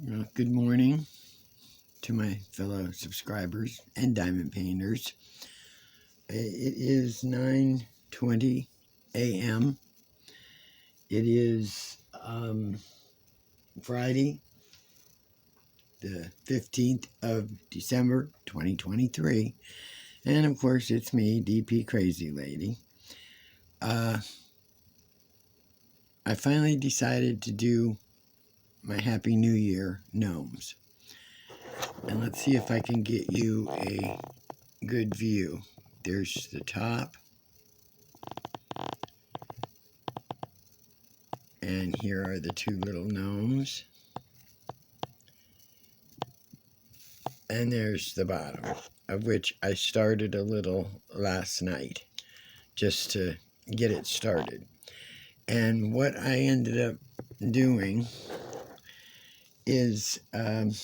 Good morning to my fellow subscribers and diamond painters. It is 9:20 a.m. It is Friday, the 15th of December, 2023. And of course, it's me, DP Crazy Lady. I finally decided to do my Happy New Year gnomes. And let's see if I can get you a good view. There's the top. And here are the two little gnomes. And there's the bottom, of which I started a little last night, just to get it started. And what I ended up doing is, I'll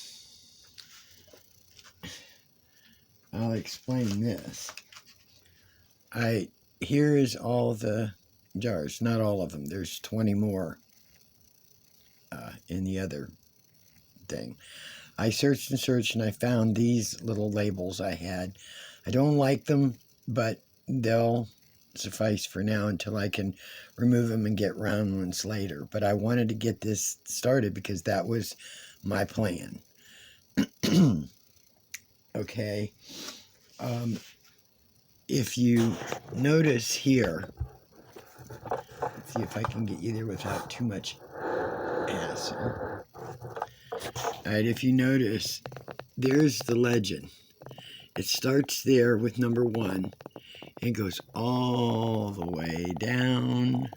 explain this. Here is all the jars, not all of them. There's 20 more in the other thing. I searched and searched and I found these little labels I had. I don't like them, but they'll suffice for now until I can remove them and get round ones later. But I wanted to get this started because that was my plan. Okay. If you notice here, let's see if I can get you there without too much hassle. Alright, if you notice, there's the legend. It starts there with number 1 and goes all the way down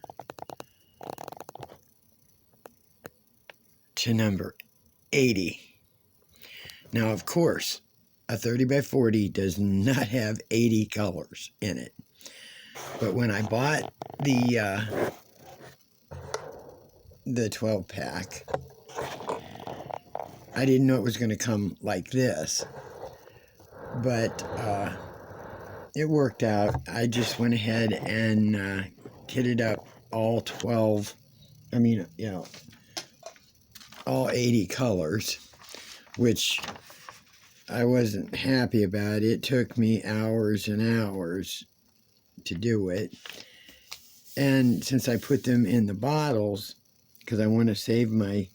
to number 80. Now, of course, a 30 by 40 does not have 80 colors in it. But when I bought the 12 pack, I didn't know it was going to come like this, but it worked out. I just went ahead and kitted up all 12, all 80 colors, which I wasn't happy about. It took me hours and hours to do it. And since I put them in the bottles, because I want to save my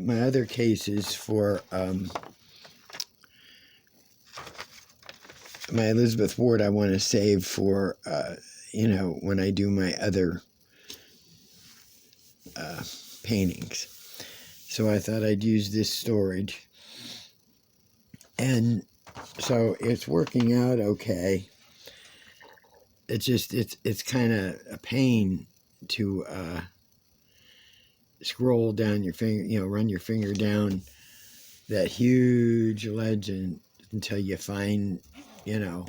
my other cases for my Elizabeth Ward, I want to save for when I do my other paintings. So I thought I'd use this storage, and so it's working out okay. It's just it's kind of a pain to scroll down your finger, run your finger down that huge legend until you find, the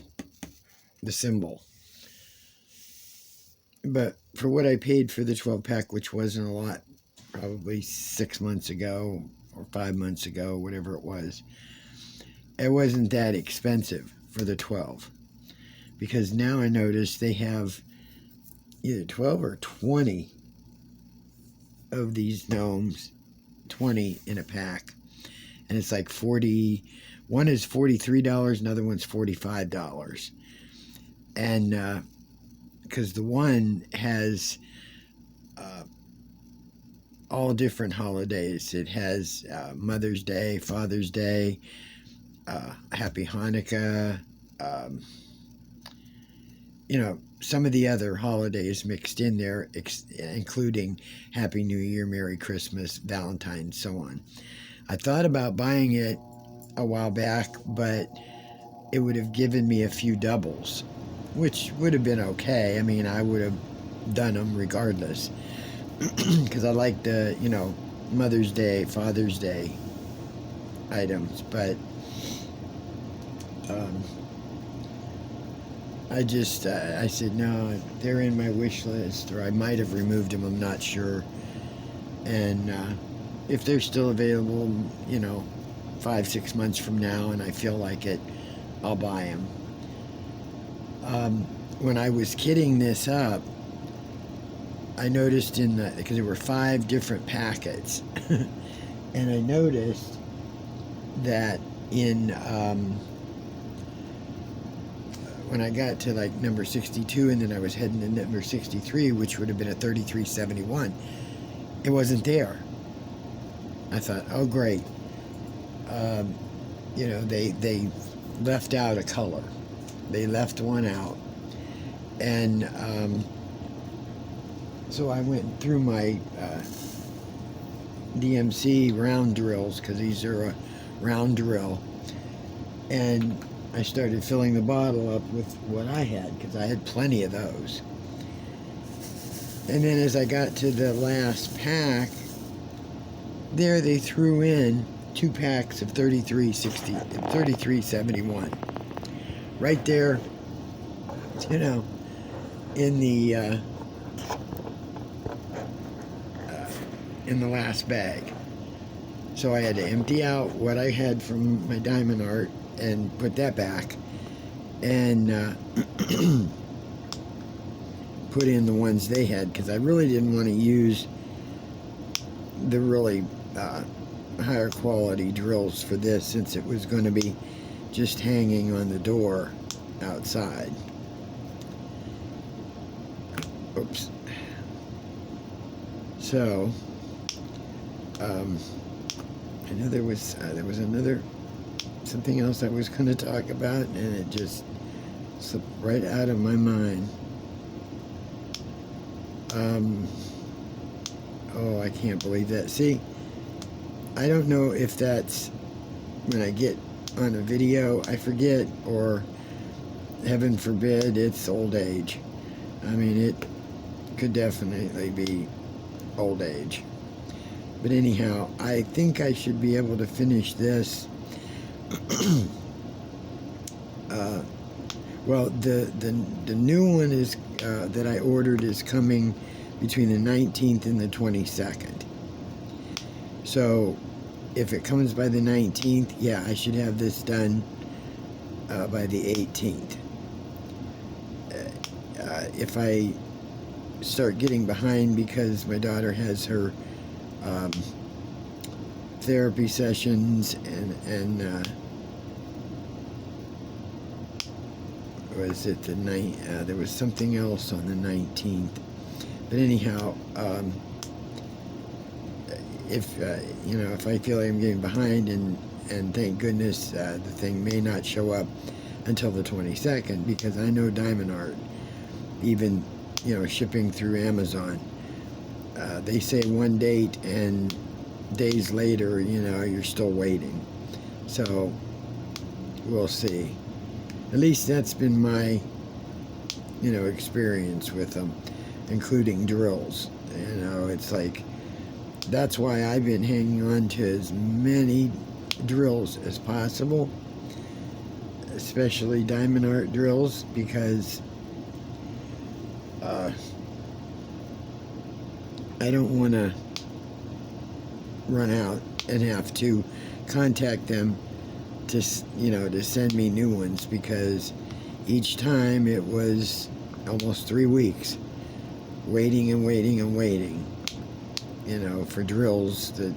symbol. But for what I paid for the 12 pack, which wasn't a lot, probably 6 months ago or 5 months ago, whatever it wasn't that expensive for the 12. Because now I notice they have either 12 or 20 of these gnomes, 20 in a pack, and it's like 40. One is $43, another one's $45, and because the one has all different holidays. It has Mother's Day, Father's Day, Happy Hanukkah, some of the other holidays mixed in there, including Happy New Year, Merry Christmas, Valentine's, so on. I thought about buying it a while back, but it would have given me a few doubles, which would have been okay. I mean, I would have done them regardless, because I like the, Mother's Day, Father's Day items, but I said, no, they're in my wish list, or I might have removed them, I'm not sure. And if they're still available, 5-6 months from now, and I feel like it, I'll buy them. When I was kitting this up, I noticed because there were 5 different packets, and I noticed that when I got to like number 62, and then I was heading to number 63, which would have been a 3371, it wasn't there. I thought, oh great, they left out a color. They left one out, and so I went through my DMC round drills, because these are a round drill, and I started filling the bottle up with what I had, because I had plenty of those. And then as I got to the last pack, there they threw in 2 packs of 3371. Right there, in the last bag. So I had to empty out what I had from my diamond art and put that back, and put in the ones they had, because I really didn't want to use the really higher quality drills for this, since it was going to be just hanging on the door outside. Oops. So I know there was something else I was going to talk about, and it just slipped right out of my mind. Oh, I can't believe that. See, I don't know if that's when I get on a video, I forget, or heaven forbid, it's old age. I mean, it could definitely be old age. But anyhow, I think I should be able to finish this. Well, the new one is that I ordered is coming between the 19th and the 22nd. So if it comes by the 19th, yeah, I should have this done by the 18th. If I start getting behind because my daughter has her therapy sessions, and was it the night? There was something else on the 19th. But anyhow, if if I feel like I'm getting behind, and thank goodness the thing may not show up until the 22nd, because I know diamond art, even shipping through Amazon, they say one date, and days later, you're still waiting. So we'll see. At least that's been my experience with them, including drills. It's like, that's why I've been hanging on to as many drills as possible, especially diamond art drills, because I don't want to run out and have to contact them to send me new ones, because each time it was almost 3 weeks waiting and waiting and waiting, for drills that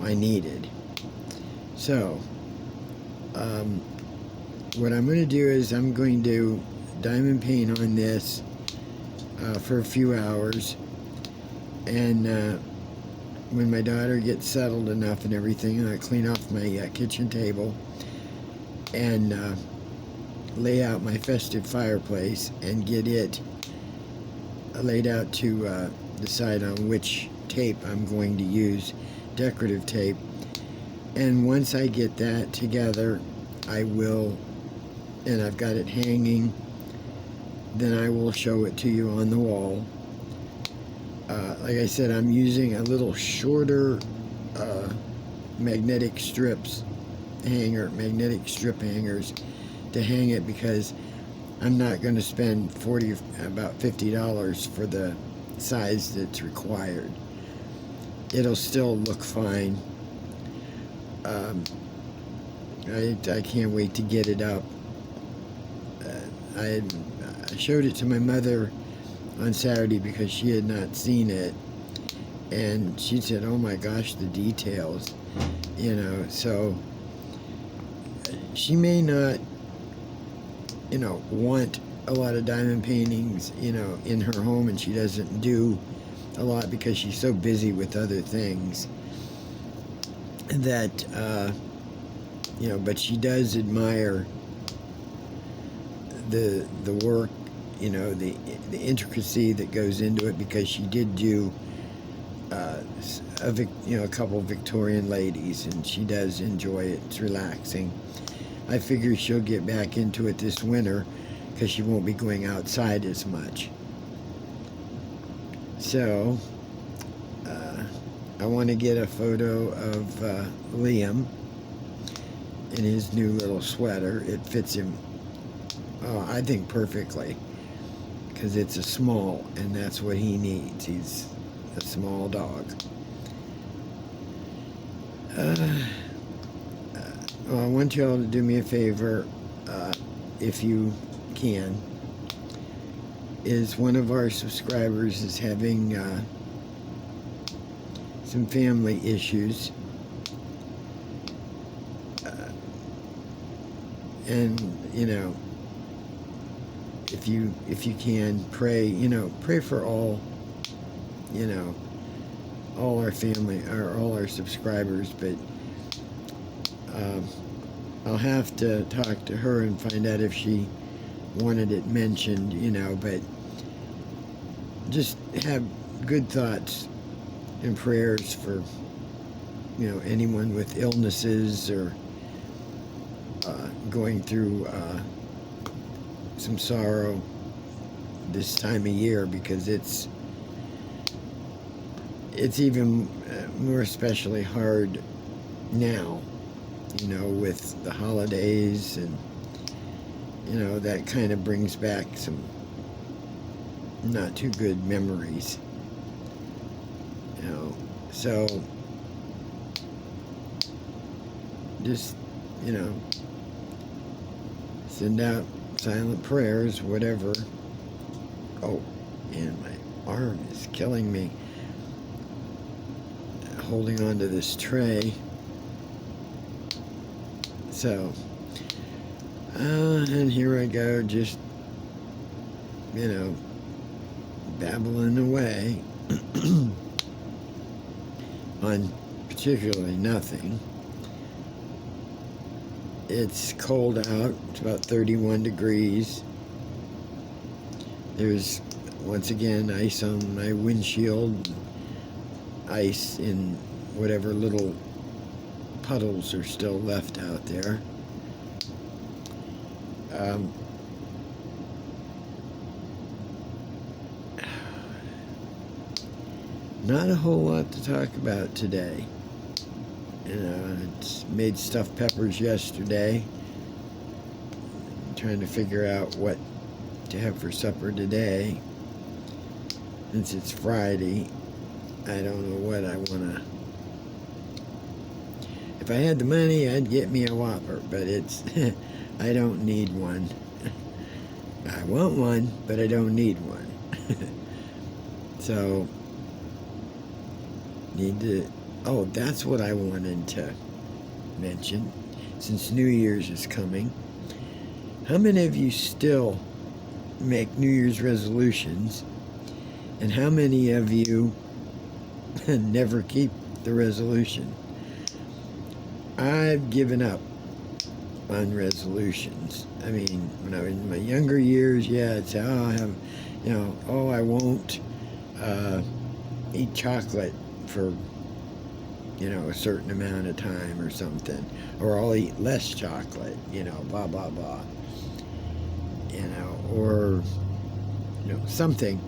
I needed. So what I'm going to do is I'm going to diamond paint on this for a few hours, and when my daughter gets settled enough and everything, I clean off my kitchen table and lay out my festive fireplace and get it laid out to decide on which tape I'm going to use, decorative tape. And once I get that together, I will, and I've got it hanging, then I will show it to you on the wall. Like I said, I'm using a little shorter magnetic strip hangers to hang it, because I'm not going to spend about $50 for the size that's required. It'll still look fine. I can't wait to get it up. I showed it to my mother on Saturday because she had not seen it. And she said, oh my gosh, the details, so she may not, want a lot of diamond paintings, in her home, and she doesn't do a lot because she's so busy with other things that, but she does admire the work, the intricacy that goes into it, because she did do a couple Victorian ladies, and she does enjoy it. It's relaxing. I figure she'll get back into it this winter because she won't be going outside as much. So I want to get a photo of Liam in his new little sweater. It fits him, I think, perfectly, because it's a small, and that's what he needs. He's a small dog. Well, I want you all to do me a favor, if you can. Is one of our subscribers is having some family issues, and if you can pray for all all our family, or all our subscribers. But I'll have to talk to her and find out if she wanted it mentioned, but just have good thoughts and prayers for, anyone with illnesses or going through some sorrow this time of year, because it's even more especially hard now, with the holidays, and that kind of brings back some not too good memories, so just send out silent prayers, whatever. Oh, and my arm is killing me holding on to this tray. So and here I go, just babbling away on particularly nothing. It's cold out. It's about 31 degrees. There's, once again, ice on my windshield, ice in whatever little puddles are still left out there. Not a whole lot to talk about today. It's made stuffed peppers yesterday. I'm trying to figure out what to have for supper today. Since it's Friday, I don't know what I want to... If I had the money, I'd get me a Whopper, but it's... I don't need one. I want one, but I don't need one. So, need to... Oh, that's what I wanted to mention, since New Year's is coming. How many of you still make New Year's resolutions, and how many of you never keep the resolution? I've given up on resolutions. I mean, when I was in my younger years, yeah, it's, oh, I have, I won't eat chocolate for a certain amount of time or something, or I'll eat less chocolate, blah blah blah, or something.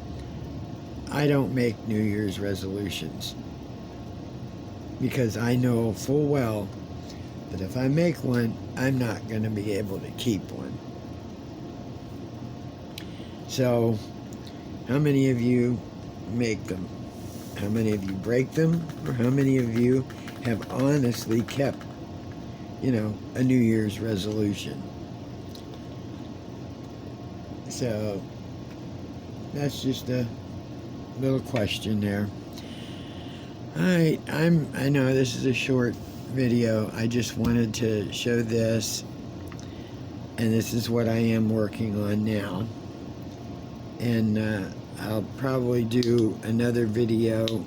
I don't make New Year's resolutions, because I know full well that if I make one, I'm not going to be able to keep one. So, how many of you make them? How many of you break them? Or how many of you have honestly kept, a New Year's resolution? So, that's just a little question there. Alright, I know this is a short video. I just wanted to show this, and this is what I am working on now. And I'll probably do another video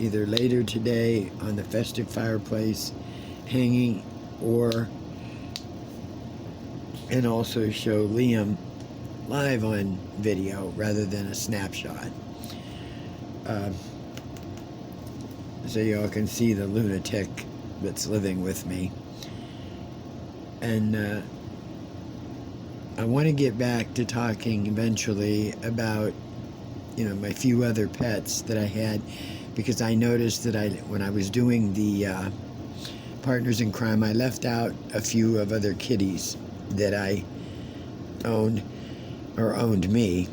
either later today on the festive fireplace hanging, and also show Liam live on video rather than a snapshot. So y'all can see the lunatic that's living with me. And I want to get back to talking eventually about, my few other pets that I had, because I noticed that when I was doing the Partners in Crime, I left out a few of other kitties that I owned, or owned me,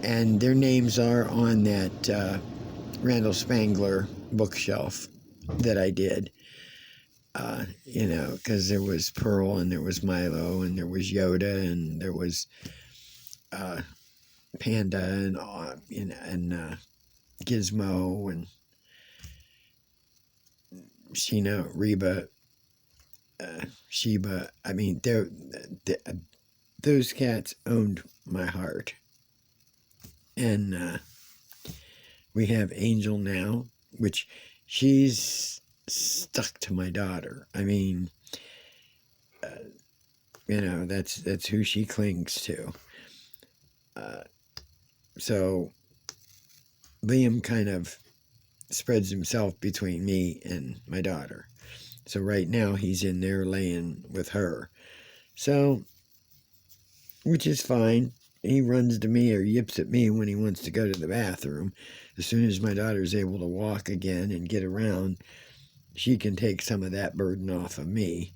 and their names are on that Randall Spangler bookshelf that I did. Because there was Pearl, and there was Milo, and there was Yoda, and there was Panda, and Gizmo, and Sheena, Reba, Sheba. I mean, those cats owned my heart. And we have Angel now, which she's stuck to my daughter. I mean, that's who she clings to. So Liam kind of spreads himself between me and my daughter. So right now he's in there laying with her. So, which is fine. He runs to me or yips at me when he wants to go to the bathroom. As soon as my daughter's able to walk again and get around, she can take some of that burden off of me,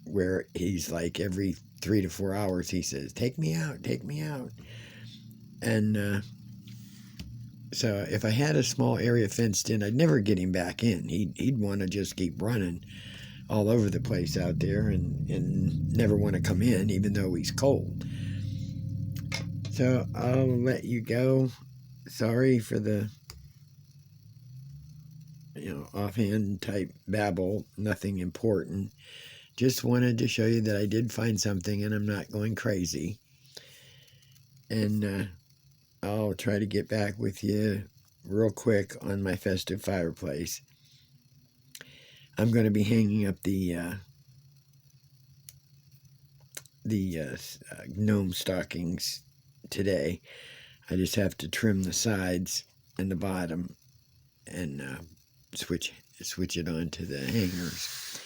where he's like every 3 to 4 hours he says, take me out, take me out. And so if I had a small area fenced in, I'd never get him back in. He'd want to just keep running all over the place out there and never want to come in, even though he's cold. So I'll let you go. Sorry for the offhand type babble. Nothing important. Just wanted to show you that I did find something and I'm not going crazy. And I'll try to get back with you real quick on my festive fireplace. I'm going to be hanging up the gnome stockings today. I just have to trim the sides and the bottom and switch it on to the hangers.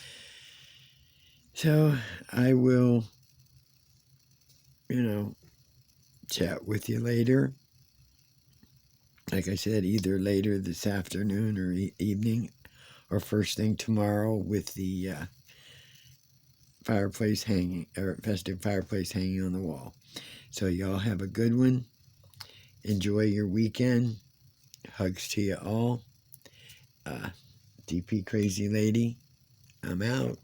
So I will, chat with you later. Like I said, either later this afternoon or evening, or first thing tomorrow with the fireplace hanging, or festive fireplace hanging on the wall. So y'all have a good one. Enjoy your weekend. Hugs to you all. DP Crazy Lady, I'm out.